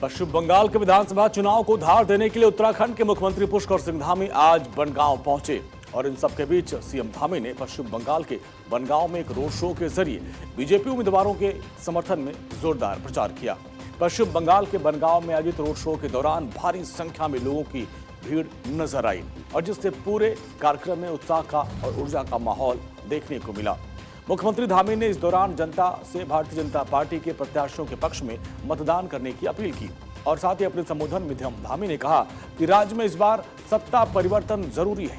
पश्चिम बंगाल के विधानसभा चुनाव को धार देने के लिए उत्तराखंड के मुख्यमंत्री पुष्कर सिंह धामी आज बनगांव पहुंचे और इन सबके बीच सीएम धामी ने पश्चिम बंगाल के बनगांव में एक रोड शो के जरिए बीजेपी उम्मीदवारों के समर्थन में जोरदार प्रचार किया। पश्चिम बंगाल के बनगांव में आयोजित रोड शो के दौरान भारी संख्या में लोगों की भीड़ नजर आई और जिससे पूरे कार्यक्रम में उत्साह का और ऊर्जा का माहौल देखने को मिला। मुख्यमंत्री धामी ने इस दौरान जनता से भारतीय जनता पार्टी के प्रत्याशियों के पक्ष में मतदान करने की अपील की और साथ ही अपने संबोधन में धामी ने कहा कि राज्य में इस बार सत्ता परिवर्तन जरूरी है।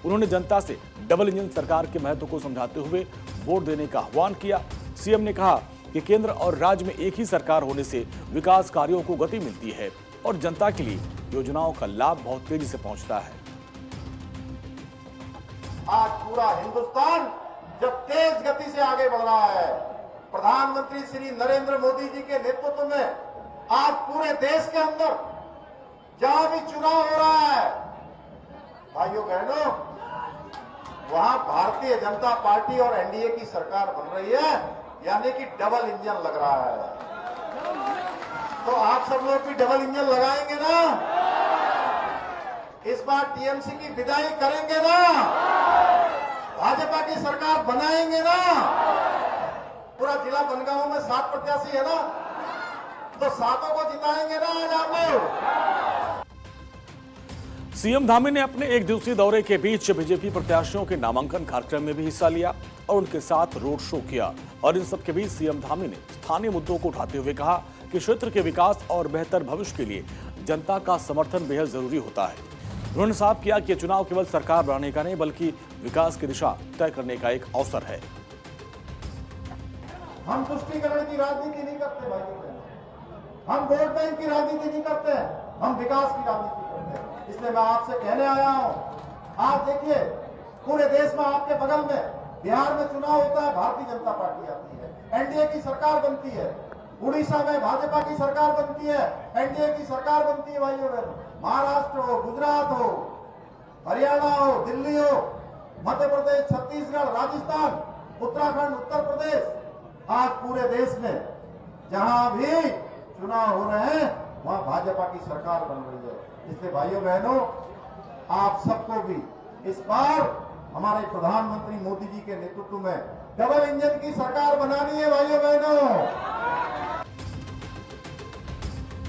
उन्होंने जनता से डबल इंजन सरकार के महत्व को समझाते हुए वोट देने का आह्वान किया। सीएम ने कहा कि केंद्र और राज्य में एक ही सरकार होने से विकास कार्यों को गति मिलती है और जनता के लिए योजनाओं का लाभ बहुत तेजी से पहुंचता है। आज पूरा हिंदुस्तान जब तेज गति से आगे बढ़ रहा है, प्रधानमंत्री श्री नरेंद्र मोदी जी के नेतृत्व में आज पूरे देश के अंदर जहां भी चुनाव हो रहा है, भाइयों बहनों, वहां भारतीय जनता पार्टी और एनडीए की सरकार बन रही है, यानी कि डबल इंजन लग रहा है। तो आप सब लोग भी डबल इंजन लगाएंगे ना? इस बार टीएमसी की विदाई करेंगे ना? भाजपा की सरकार बनाएंगे ना? पूरा जिला बनगांव में 7 प्रत्याशी है ना, तो 7 को जिताएंगे ना आज आप लोग? सीएम धामी ने अपने एक दिवसीय दौरे के बीच बीजेपी प्रत्याशियों के नामांकन कार्यक्रम में भी हिस्सा लिया और उनके साथ रोड शो किया और इन सबके बीच सीएम धामी ने स्थानीय मुद्दों को उठाते हुए कहा कि क्षेत्र के विकास और बेहतर भविष्य के लिए जनता का समर्थन बेहद जरूरी होता है। उन्होंने साफ किया कि चुनाव केवल सरकार बनाने का नहीं बल्कि विकास की दिशा तय करने का एक अवसर है। हम तुष्टीकरण की राजनीति नहीं करते भाइयों, हम वोट बैंक की राजनीति नहीं करते, हम विकास की राजनीति करते हैं। इसलिए मैं आपसे कहने आया हूं, आज देखिए पूरे देश में आपके बगल में बिहार में चुनाव होता है, भारतीय जनता पार्टी आती है, एनडीए की सरकार बनती है। उड़ीसा में भाजपा की सरकार बनती है, एनडीए की सरकार बनती है। भाइयों बहनों, महाराष्ट्र हो, गुजरात हो, हरियाणा हो, दिल्ली हो, मध्य प्रदेश, छत्तीसगढ़, राजस्थान, उत्तराखंड, उत्तर प्रदेश, आज पूरे देश में जहां भी चुनाव हो रहे हैं वहां भाजपा की सरकार बन रही है। इसलिए भाइयों बहनों, आप सबको भी इस बार हमारे प्रधानमंत्री मोदी जी के नेतृत्व में डबल इंजन की सरकार बनानी है। भाइयों बहनों,